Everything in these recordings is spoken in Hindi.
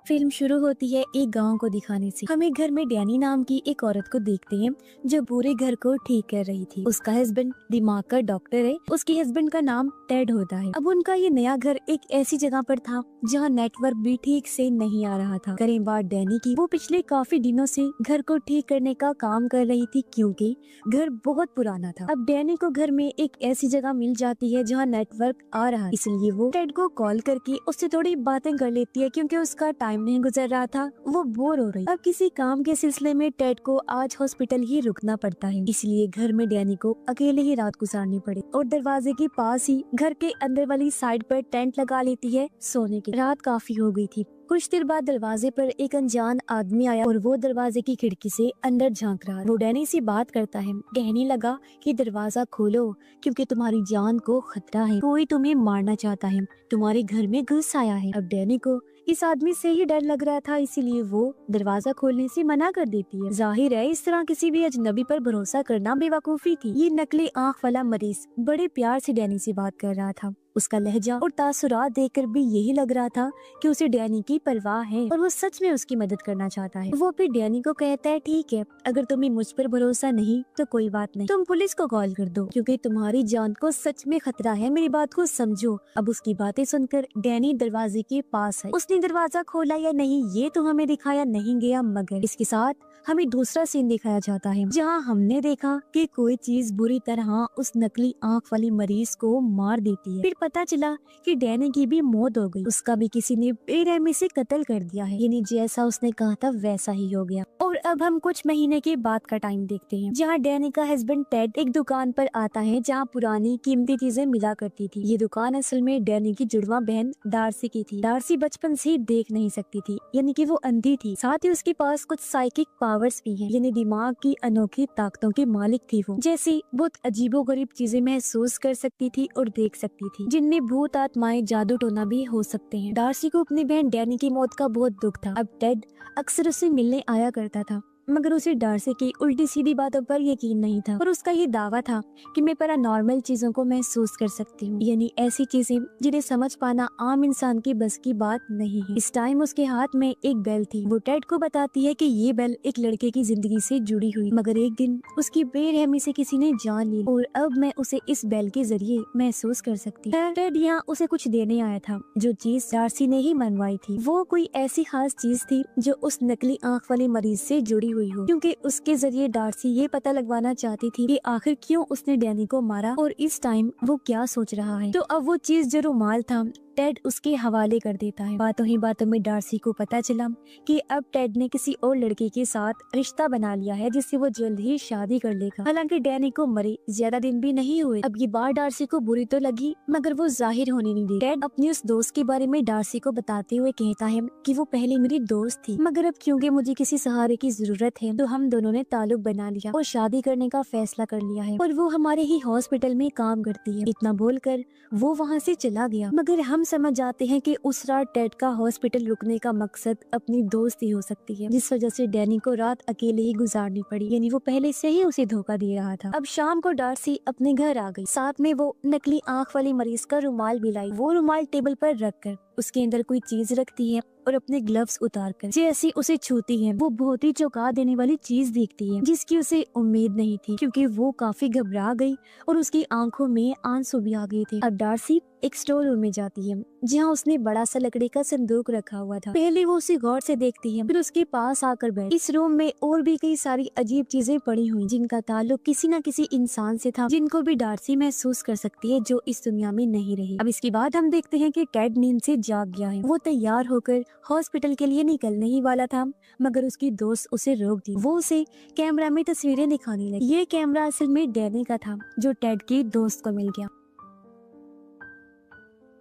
फिल्म शुरू होती है एक गांव को दिखाने से। हम एक घर में डैनी नाम की एक औरत को देखते हैं जो पूरे घर को ठीक कर रही थी। उसका हस्बैंड दिमाग का डॉक्टर है। उसके हस्बैंड का नाम टेड होता है। अब उनका ये नया घर एक ऐसी जगह पर था जहाँ नेटवर्क भी ठीक से नहीं आ रहा था। करें बात डैनी की, वो पिछले काफी दिनों से घर को ठीक करने का काम कर रही थी क्योंकि घर बहुत पुराना था। अब डैनी को घर में एक ऐसी जगह मिल जाती है जहाँ नेटवर्क आ रहा है, इसलिए वो टेड को कॉल करके उससे थोड़ी बातें कर लेती है क्योंकि उसका टाइम नहीं गुजर रहा था, वो बोर हो रही। अब किसी काम के सिलसिले में टेड को आज हॉस्पिटल ही रुकना पड़ता है, इसलिए घर में डैनी को अकेले ही रात गुजारनी पड़ी और दरवाजे के पास ही घर के अंदर वाली साइड पर टेंट लगा लेती है सोने की। रात काफी हो गई थी। कुछ देर बाद दरवाजे पर एक अनजान आदमी आया और वो दरवाजे की खिड़की से अंदर झांक रहा। वो डैनी से बात करता है। कहने लगा कि दरवाजा खोलो क्योंकि तुम्हारी जान को खतरा है, कोई तुम्हें मारना चाहता है, तुम्हारे घर में घुस आया है। अब डैनी को इस आदमी से ही डर लग रहा था, इसीलिए वो दरवाजा खोलने से मना कर देती है। जाहिर है इस तरह किसी भी अजनबी पर भरोसा करना बेवकूफी थी। ये नकली आंख वाला मरीज बड़े प्यार से डैनी से बात कर रहा था। उसका लहजा और तासुरात देखकर भी यही लग रहा था कि उसे डैनी की परवाह है और वो सच में उसकी मदद करना चाहता है। वो फिर डैनी को कहता है, ठीक है, अगर तुम्हें मुझ पर भरोसा नहीं तो कोई बात नहीं, तुम पुलिस को कॉल कर दो क्योंकि तुम्हारी जान को सच में खतरा है, मेरी बात को समझो। अब उसकी बातें सुनकर डैनी दरवाजे के पास है। उसने दरवाजा खोला या नहीं ये तो हमें दिखाया नहीं गया, मगर इसके साथ हमें दूसरा सीन दिखाया जाता है जहाँ हमने देखा कि कोई चीज बुरी तरह उस नकली आंख वाली मरीज को मार देती है। फिर पता चला कि डैनी की भी मौत हो गई, उसका भी किसी ने बेरहमी से कत्ल कर दिया है, यानी जैसा उसने कहा था वैसा ही हो गया। और अब हम कुछ महीने के बाद का टाइम देखते हैं जहाँ डैनी का हस्बैंड टेड एक दुकान पर आता है जहाँ पुरानी कीमती चीजें मिला करती थी। ये दुकान असल में डैनी की जुड़वा बहन डार्सी की थी। डार्सी बचपन से देख नहीं सकती थी, यानी कि वो अंधी थी। साथ ही उसके पास कुछ साइकिक पावर्स भी हैं, यानी दिमाग की अनोखी ताकतों की मालिक थी वो। जैसी बहुत अजीबोगरीब चीजें महसूस कर सकती थी और देख सकती थी, जिनमें भूत आत्माएं जादू टोना भी हो सकते हैं। डार्सी को अपनी बहन डैनी की मौत का बहुत दुख था। अब टेड अक्सर उसे मिलने आया करता था, मगर उसे डार्सी की उल्टी सीधी बातों पर यकीन नहीं था और उसका ये दावा था कि मैं पैरानॉर्मल चीजों को महसूस कर सकती हूँ, यानी ऐसी चीजें जिन्हें समझ पाना आम इंसान की बस की बात नहीं है। इस टाइम उसके हाथ में एक बेल थी। वो टेड को बताती है कि ये बेल एक लड़के की जिंदगी से जुड़ी हुई, मगर एक दिन उसकी बेरहमी से किसी ने जान ली और अब मैं उसे इस बेल के जरिए महसूस कर सकती हूँ। टेड यहाँ उसे कुछ देने आया था। जो चीज डार्सी ने ही मनवाई थी वो कोई ऐसी खास चीज थी जो उस नकली आंख वाले मरीज से जुड़ी हुई हो, क्योंकि उसके जरिए डार्सी ये पता लगवाना चाहती थी कि आखिर क्यों उसने डैनी को मारा और इस टाइम वो क्या सोच रहा है। तो अब वो चीज जो रुमाल था टेड उसके हवाले कर देता है। बातों ही बातों में डार्सी को पता चला कि अब टेड ने किसी और लड़के के साथ रिश्ता बना लिया है जिससे वो जल्द ही शादी कर लेगा। हालांकि डैनी को मरे ज्यादा दिन भी नहीं हुए। अब ये बात डार्सी को बुरी तो लगी मगर वो जाहिर होने नहीं दी। टेड अपनी उस दोस्त के बारे में डार्सी को बताते हुए कहता है कि वो पहले मेरी दोस्त थी, मगर अब क्योंकि मुझे किसी सहारे की जरूरत है तो हम दोनों ने ताल्लुक बना लिया और शादी करने का फैसला कर लिया है और वो हमारे ही हॉस्पिटल में काम करती है। इतना बोलकर वो वहाँ से चला गया, मगर हम समझ जाते हैं कि उस रात टेड का हॉस्पिटल रुकने का मकसद अपनी दोस्ती हो सकती है, जिस वजह से डैनी को रात अकेले ही गुजारनी पड़ी, यानी वो पहले से ही उसे धोखा दे रहा था। अब शाम को डार्सी अपने घर आ गई, साथ में वो नकली आंख वाली मरीज का रुमाल भी लाई। वो रुमाल टेबल पर रखकर उसके अंदर कोई चीज रखती है और अपने ग्लव्स उतारकर जैसे उसे छूती है वो बहुत ही चौंका देने वाली चीज दिखती है जिसकी उसे उम्मीद नहीं थी, क्योंकि वो काफी घबरा गई और उसकी आंखों में आंसू भी आ गए थे। अब डार्सी एक स्टोर रूम में जाती है जहाँ उसने बड़ा सा लकड़ी का संदूक रखा हुआ था। पहले वो उसे गौर से देखती है, फिर उसके पास आकर बैठ। इस रूम में और भी कई सारी अजीब चीजें पड़ी हुई जिनका ताल्लुक किसी न किसी इंसान से था, जिनको भी डार्सी महसूस कर सकती है जो इस दुनिया में नहीं रही। अब इसके बाद हम देखते हैं कि टेड नींद से जाग गया है। वो तैयार होकर हॉस्पिटल के लिए निकलने ही वाला था, मगर उसकी दोस्त उसे रोक दी। वो उसे कैमरा में तस्वीरें दिखाने लगी। ये कैमरा असल में डैनी का था जो टेड की दोस्त को मिल गया।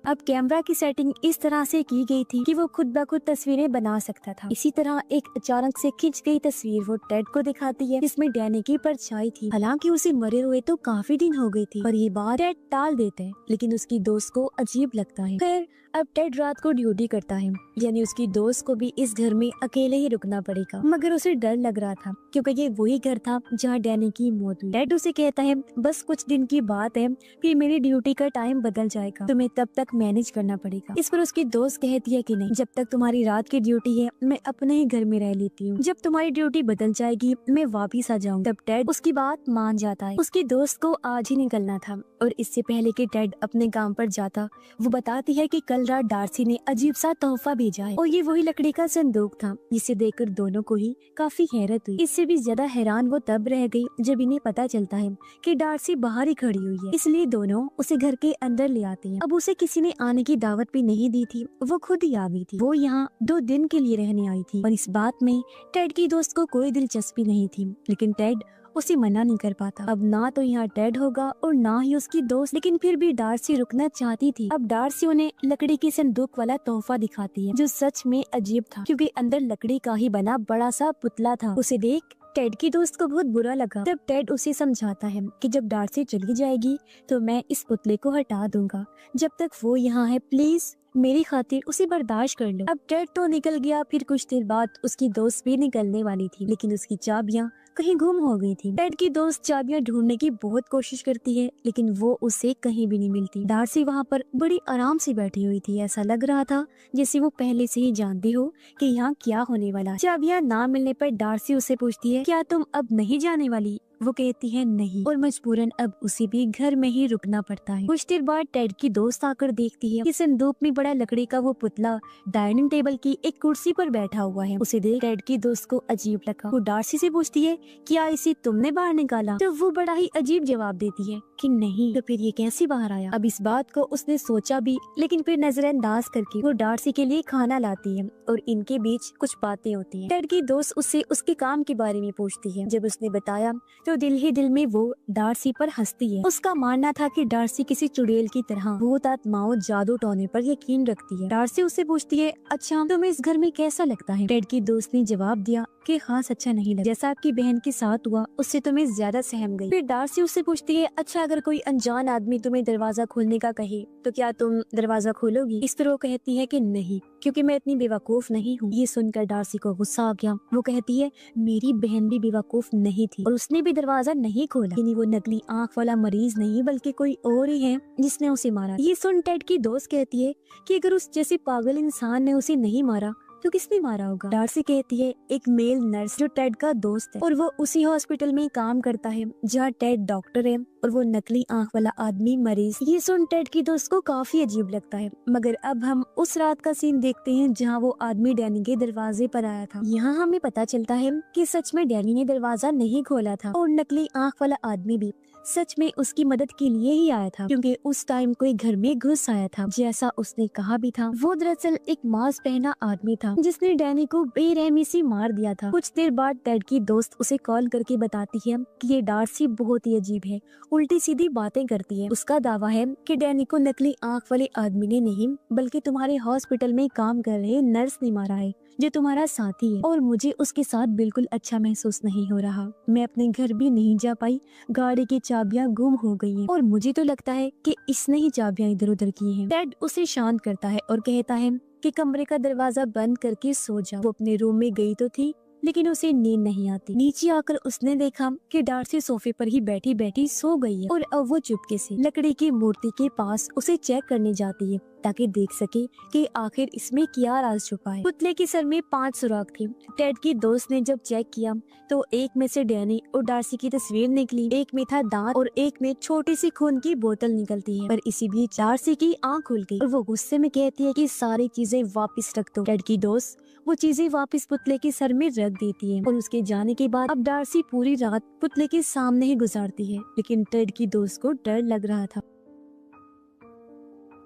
अब कैमरा की सेटिंग इस तरह से की गई थी कि वो खुद ब खुद तस्वीरें बना सकता था। इसी तरह एक अचानक से खिंच गई तस्वीर वो टेड को दिखाती है जिसमें डैनी की परछाई थी। हालांकि उसे मरे हुए तो काफी दिन हो गई थी और ये बात टेड टाल देते हैं, लेकिन उसकी दोस्त को अजीब लगता है। फिर अब टेड रात को ड्यूटी करता है, यानी उसकी दोस्त को भी इस घर में अकेले ही रुकना पड़ेगा, मगर उसे डर लग रहा था क्योंकि ये वही घर था जहाँ डैनी की मौत हुई। टेड उसे कहता है बस कुछ दिन की बात है, फिर मेरी ड्यूटी का टाइम बदल जाएगा, तुम्हें तब तक मैनेज करना पड़ेगा। इस पर उसकी दोस्त कहती है कि नहीं, जब तक तुम्हारी रात की ड्यूटी है मैं अपने ही घर में रह लेती हूँ, जब तुम्हारी ड्यूटी बदल जाएगी मैं वापिस आ जाऊँ। तब टेड उसकी बात मान जाता है। उसकी दोस्त को आज ही निकलना था और इससे पहले कि टेड अपने काम पर जाता, वो बताती है कि कल रात डार्सी ने अजीब सा तोहफा भेजा है और ये वही लकड़ी का संदूक था, जिसे देखकर दोनों को ही काफी हैरत हुई। इससे भी ज्यादा हैरान वो तब रह गई जब इन्हें पता चलता है कि डार्सी बाहर ही खड़ी हुई है, इसलिए दोनों उसे घर के अंदर ले आते हैं। अब उसे किसी ने आने की दावत भी नहीं दी थी, वो खुद ही आ गई थी। वो यहाँ 2 दिन के लिए रहने आई थी और इस बात में टेड की दोस्त को कोई दिलचस्पी नहीं थी, लेकिन टेड उसे मना नहीं कर पाता। अब ना तो यहाँ टेड होगा और ना ही उसकी दोस्त, लेकिन फिर भी डार्सी रुकना चाहती थी। अब डार्सी उन्हें लकड़ी के संदूक वाला तोहफा दिखाती है, जो सच में अजीब था क्योंकि अंदर लकड़ी का ही बना बड़ा सा पुतला था। उसे देख टेड की दोस्त को बहुत बुरा लगा। तब टेड उसे समझाता है कि जब डार्सी चली जाएगी तो मैं इस पुतले को हटा दूंगा, जब तक वो यहाँ है प्लीज मेरी खातिर उसे बर्दाश्त कर लो। अब टेड तो निकल गया। फिर कुछ देर बाद उसकी दोस्त भी निकलने वाली थी, लेकिन उसकी चाबियां कहीं गुम हो गई थी। टेड की दोस्त चाबियां ढूंढने की बहुत कोशिश करती है, लेकिन वो उसे कहीं भी नहीं मिलती। डार्सी वहाँ पर बड़ी आराम से बैठी हुई थी, ऐसा लग रहा था जैसे वो पहले से ही जानती हो कि यहाँ क्या होने वाला है। चाबियां ना मिलने पर डार्सी उसे पूछती है, क्या तुम अब नहीं जाने वाली? वो कहती है नहीं, और मजबूरन अब उसे भी घर में ही रुकना पड़ता है। कुछ देर बाद टेड की दोस्त आकर देखती है कि संदूक में बड़ा लकड़ी का वो पुतला डाइनिंग टेबल की एक कुर्सी पर बैठा हुआ है। उसे देख टेड की दोस्त को अजीब लगा। वो डार्सी से पूछती है, क्या इसे तुमने बाहर निकाला? तो वो बड़ा ही अजीब जवाब देती है कि नहीं। तो फिर ये कैसे बाहर आया? अब इस बात को उसने सोचा भी, लेकिन फिर नजरअंदाज करके वो डार्सी के लिए खाना लाती है और इनके बीच कुछ बातें होती हैं। टेड की दोस्त उससे उसके काम के बारे में पूछती है। जब उसने बताया तो दिल ही दिल में वो डार्सी पर हंसती है। उसका मानना था कि डार्सी किसी चुड़ैल की तरह भूत आत्माओं जादू टोने पर यकीन रखती है। डार्सी उससे पूछती है, अच्छा तुम्हें इस घर में कैसा लगता है? टेड की दोस्त ने जवाब दिया कि खास अच्छा नहीं लगा, जैसा आपकी बहन के साथ हुआ उससे तुम्हें ज्यादा सहम गई। फिर डार्सी उससे पूछती है, अच्छा अगर कोई अनजान आदमी तुम्हें दरवाजा खोलने का कहे तो क्या तुम दरवाजा खोलोगी? इस पर वो कहती है कि नहीं, क्योंकि मैं इतनी बेवकूफ नहीं हूँ। ये सुनकर डार्सी को गुस्सा आ गया। वो कहती है, मेरी बहन भी बेवकूफ नहीं थी और उसने भी दरवाजा नहीं खोला। यानी वो नकली आंख वाला मरीज नहीं बल्कि कोई और ही है जिसने उसे मारा। ये सुन टेड की दोस्त कहती है कि अगर उस जैसे पागल इंसान ने उसे नहीं मारा तो किसने मारा होगा? डार्सी कहती है, एक मेल नर्स जो टेड का दोस्त है और वो उसी हॉस्पिटल में काम करता है जहाँ टेड डॉक्टर है और वो नकली आंख वाला आदमी मरीज। ये सुन टेड की दोस्त को काफी अजीब लगता है। मगर अब हम उस रात का सीन देखते हैं जहाँ वो आदमी डैनी के दरवाजे पर आया था। यहाँ हमें पता चलता है कि सच में डैनी ने दरवाजा नहीं खोला था और नकली आंख वाला आदमी भी सच में उसकी मदद के लिए ही आया था, क्योंकि उस टाइम कोई घर में घुस आया था जैसा उसने कहा भी था। वो दरअसल एक मास्क पहना आदमी था जिसने डैनी को बेरहमी से मार दिया था। कुछ देर बाद टेड की दोस्त उसे कॉल करके बताती है कि ये डार्सी बहुत ही अजीब है, उल्टी सीधी बातें करती है। उसका दावा है कि डैनी को नकली आंख वाले आदमी ने नहीं बल्कि तुम्हारे हॉस्पिटल में काम कर रहे नर्स ने मारा है जो तुम्हारा साथी है, और मुझे उसके साथ बिल्कुल अच्छा महसूस नहीं हो रहा। मैं अपने घर भी नहीं जा पाई, गाड़ी की चाबियां गुम हो गई हैं और मुझे तो लगता है कि इसने ही चाबियां इधर उधर की हैं। टेड उसे शांत करता है और कहता है कि कमरे का दरवाजा बंद करके सो जा। वो अपने रूम में गई तो थी लेकिन उसे नींद नहीं आती। नीचे आकर उसने देखा कि डार्सी सोफे पर ही बैठी बैठी सो गई है और अब वो चुपके से लकड़ी की मूर्ति के पास उसे चेक करने जाती है ताकि देख सके कि आखिर इसमें क्या राज छुपा है। पुतले के सर में 5 सुराख थे। टेड की दोस्त ने जब चेक किया तो एक में से डैनी और डार्सी की तस्वीर निकली, एक में था दांत और एक में छोटी सी खून की बोतल निकलती है। पर इसी बीच डार्सी की आंख खुल गई और वो गुस्से में कहती है कि सारी चीजें वापस रख दो। टेड की दोस्त वो चीजें वापस पुतले के सर में रख देती है और उसके जाने के बाद अब डार्सी पूरी रात पुतले के सामने ही गुजारती है, लेकिन टेड की दोस्त को डर लग रहा था।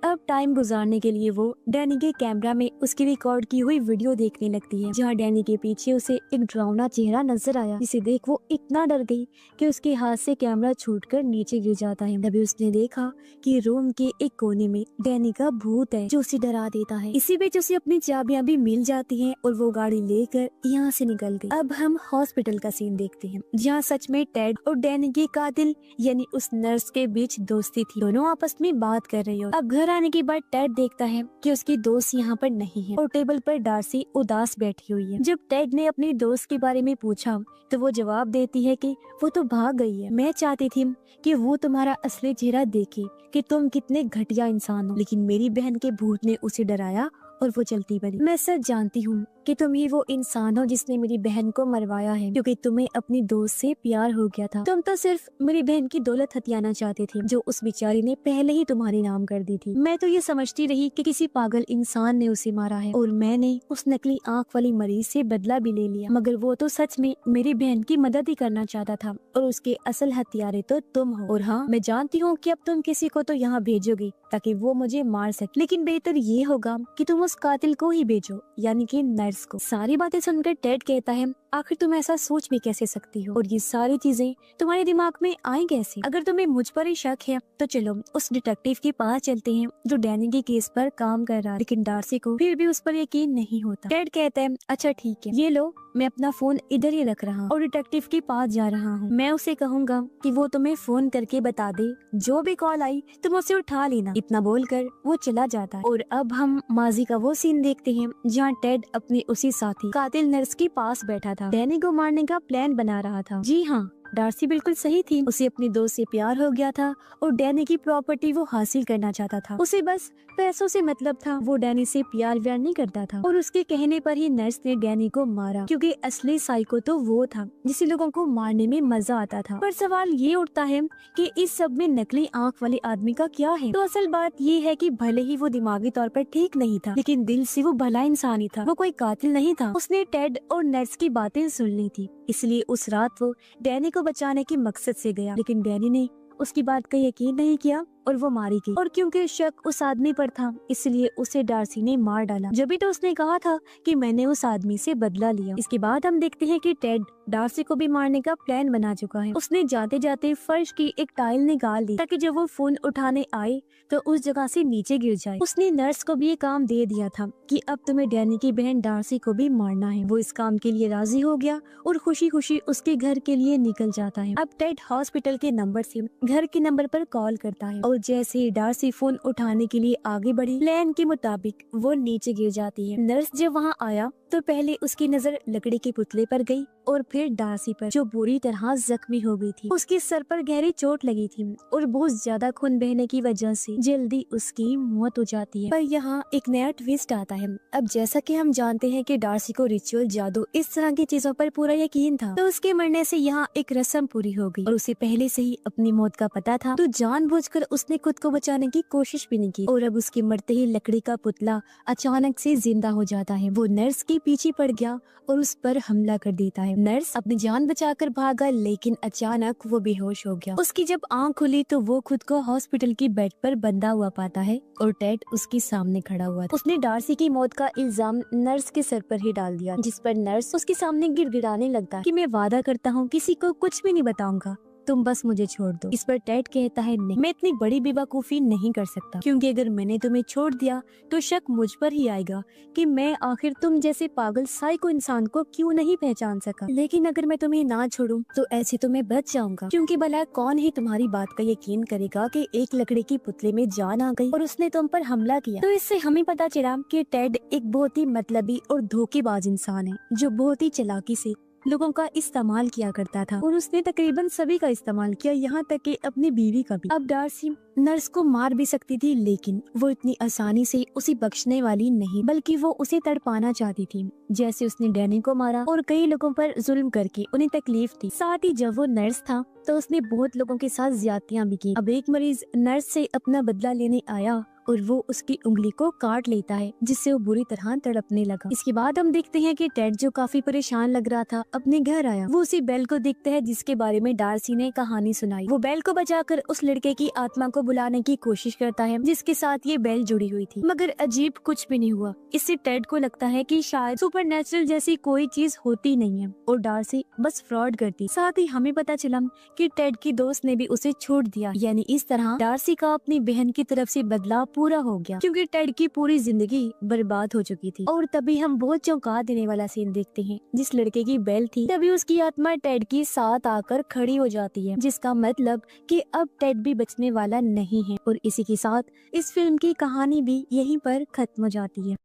अब टाइम गुजारने के लिए वो डैनी के कैमरा में उसकी रिकॉर्ड की हुई वीडियो देखने लगती है, जहाँ डैनी के पीछे उसे एक डरावना चेहरा नजर आया, जिसे देख वो इतना डर गई कि उसके हाथ से कैमरा छूटकर नीचे गिर जाता है। तभी उसने देखा कि रूम के एक कोने में डैनी का भूत है जो उसे डरा देता है। इसी बीच उसे अपनी चाबियां भी मिल जाती हैं और वो गाड़ी लेकर यहाँ से निकल गई। अब हम हॉस्पिटल का सीन देखते हैं, जहाँ सच में टेड और डैनी के कातिल यानी उस नर्स के बीच दोस्ती थी। दोनों आपस में बात कर रही हो। अब घर आने के बाद टेड देखता है कि उसकी दोस्त यहाँ पर नहीं है और टेबल पर डार्सी उदास बैठी हुई है। जब टेड ने अपनी दोस्त के बारे में पूछा तो वो जवाब देती है कि वो तो भाग गई है। मैं चाहती थी कि वो तुम्हारा असली चेहरा देखे कि तुम कितने घटिया इंसान हो, लेकिन मेरी बहन के भूत ने उसे डराया और वो चलती बनी। मैं सच जानती हूँ कि तुम ही वो इंसान हो जिसने मेरी बहन को मरवाया है, क्योंकि तुम्हें अपनी दोस्त से प्यार हो गया था। तुम तो सिर्फ मेरी बहन की दौलत हथियाना चाहते थे, जो उस बेचारी ने पहले ही तुम्हारे नाम कर दी थी। मैं तो ये समझती रही कि किसी पागल इंसान ने उसे मारा है और मैंने उस नकली आंख वाली मरीज से बदला भी ले लिया, मगर वो तो सच में मेरी बहन की मदद ही करना चाहता था और उसके असल हथियारे तो तुम हो। और हाँ, मैं जानती हूँ कि अब तुम किसी को तो यहाँ भेजोगे ताकि वो मुझे मार सके, लेकिन बेहतर ये होगा कि तुम उस कातिल को ही भेजो, यानी कि नर्स को। सारी बातें सुनकर टेड कहता है, आखिर तुम ऐसा सोच भी कैसे सकती हो और ये सारी चीजें तुम्हारे दिमाग में आई कैसे? अगर तुम्हें मुझ पर ही शक है तो चलो उस डिटेक्टिव के पास चलते हैं जो डैनी के केस पर काम कर रहा है। लेकिन डार्सी को फिर भी उस पर यकीन नहीं होता। टेड कहता है, अच्छा ठीक है, ये लो, मैं अपना फोन इधर ही रख रहा हूँ और डिटेक्टिव के पास जा रहा हूँ। मैं उसे कहूँगा कि वो तुम्हें फोन करके बता दे, जो भी कॉल आई तुम उसे उठा लेना। इतना बोलकर वो चला जाता है। और अब हम माजी का वो सीन देखते हैं जहाँ टेड अपने उसी साथी कातिल नर्स के पास बैठा था, डैनी को मारने का प्लान बना रहा था। जी हाँ, डार्सी बिल्कुल सही थी। उसे अपनी दोस्त से प्यार हो गया था और डैनी की प्रॉपर्टी वो हासिल करना चाहता था। उसे बस पैसों से मतलब था। वो डैनी से प्यार व्यार नहीं करता था और उसके कहने पर ही नर्स ने डैनी को मारा, क्योंकि असली साइको तो वो था जिसे लोगों को मारने में मजा आता था। पर सवाल ये उठता है कि इस सब में नकली आंख वाले आदमी का क्या है? तो असल बात ये है कि भले ही वो दिमागी तौर पर ठीक नहीं था, लेकिन दिल से वो भला इंसान ही था। वो कोई कातिल नहीं था। उसने टेड और नर्स की बातें सुन ली थी, इसलिए उस रात वो डैनी को बचाने के मकसद से गया, लेकिन डैनी ने उसकी बात का यकीन नहीं किया और वो मारी गई। और क्योंकि शक उस आदमी पर था, इसलिए उसे डार्सी ने मार डाला। जब भी तो उसने कहा था कि मैंने उस आदमी से बदला लिया। इसके बाद हम देखते हैं कि टेड डार्सी को भी मारने का प्लान बना चुका है। उसने जाते जाते फर्श की एक टाइल निकाल दी ताकि जब वो फोन उठाने आए तो उस जगह से नीचे गिर जाए। उसने नर्स को भी ये काम दे दिया था कि अब तुम्हें डैनी की बहन डार्सी को भी मारना है। वो इस काम के लिए राजी हो गया और खुशी खुशी उसके घर के लिए निकल जाता है। अब टेड हॉस्पिटल के नंबर से घर के नंबर पर कॉल करता है और जैसे ही डार्सी फोन उठाने के लिए आगे बढ़ी, प्लान के मुताबिक वो नीचे गिर जाती है। नर्स जब वहाँ आया तो पहले उसकी नजर लकड़ी के पुतले पर गई और फिर डार्सी पर, जो बुरी तरह जख्मी हो गई थी। उसके सर पर गहरी चोट लगी थी और बहुत ज्यादा खून बहने की वजह से जल्दी उसकी मौत हो जाती है। पर यहाँ एक नया ट्विस्ट आता है। अब जैसा कि हम जानते हैं कि डार्सी को रिचुअल, जादू, इस तरह की चीजों पर पूरा यकीन था, तो उसके मरने से यहाँ एक रस्म पूरी हो गई और उसे पहले से ही अपनी मौत का पता था, तो जानबूझकर उसने खुद को बचाने की कोशिश भी नहीं की। और अब उसके मरते ही लकड़ी का पुतला अचानक से जिंदा हो जाता है। वो नर्स के पीछे पड़ गया और उस पर हमला कर देता है। नर्स अपनी जान बचाकर भागा, लेकिन अचानक वो बेहोश हो गया। उसकी जब आंख खुली तो वो खुद को हॉस्पिटल की बेड पर बंधा हुआ पाता है और टेड उसके सामने खड़ा हुआ था। उसने डार्सी की मौत का इल्जाम नर्स के सर पर ही डाल दिया, जिस पर नर्स उसके सामने गिड़गिड़ाने लगता है कि मैं वादा करता हूँ किसी को कुछ भी नहीं बताऊंगा, तुम बस मुझे छोड़ दो। इस पर टेड कहता है, नहीं, मैं इतनी बड़ी बेवकूफी नहीं कर सकता, क्योंकि अगर मैंने तुम्हें छोड़ दिया तो शक मुझ पर ही आएगा कि मैं आखिर तुम जैसे पागल साइको इंसान को क्यों नहीं पहचान सका। लेकिन अगर मैं तुम्हें ना छोड़ूं तो ऐसे तो मैं बच जाऊंगा, क्योंकि भला कौन ही तुम्हारी बात का यकीन करेगा कि एक लकड़ी की पुतले में जान आ गई और उसने तुम पर हमला किया। तो इससे हमें पता चला कि टेड एक बहुत ही मतलबी और धोखेबाज इंसान है, जो बहुत ही चालाकी से लोगों का इस्तेमाल किया करता था और उसने तकरीबन सभी का इस्तेमाल किया, यहाँ तक कि अपनी बीवी का भी। अब डार्सी नर्स को मार भी सकती थी, लेकिन वो इतनी आसानी से उसे बख्शने वाली नहीं, बल्कि वो उसे तड़पाना चाहती थी, जैसे उसने डैनी को मारा और कई लोगों पर जुल्म करके उन्हें तकलीफ दी। साथ ही जब वो नर्स था तो उसने बहुत लोगों के साथ ज्यादतियां भी की। अब एक मरीज नर्स से अपना बदला लेने आया और वो उसकी उंगली को काट लेता है, जिससे वो बुरी तरह तड़पने लगा। इसके बाद हम देखते हैं कि टेड, जो काफी परेशान लग रहा था, अपने घर आया। वो उसी बेल को देखता है जिसके बारे में डार्सी ने कहानी सुनाई। वो बेल को बचाकर उस लड़के की आत्मा को बुलाने की कोशिश करता है जिसके साथ ये बेल जुड़ी हुई थी, मगर अजीब कुछ भी नहीं हुआ। इससे टेड को लगता है कि शायद सुपरनेचुरल जैसी कोई चीज होती नहीं है और डार्सी बस फ्रॉड करती। साथ ही हमें पता चला कि टेड की दोस्त ने भी उसे छोड़ दिया, यानी इस तरह डार्सी का अपनी बहन की तरफ से बदला पूरा हो गया, क्योंकि टेड की पूरी जिंदगी बर्बाद हो चुकी थी। और तभी हम बहुत चौंका देने वाला सीन देखते हैं। जिस लड़के की बेल थी, तभी उसकी आत्मा टेड के साथ आकर खड़ी हो जाती है, जिसका मतलब कि अब टेड भी बचने वाला नहीं है। और इसी के साथ इस फिल्म की कहानी भी यहीं पर खत्म हो जाती है।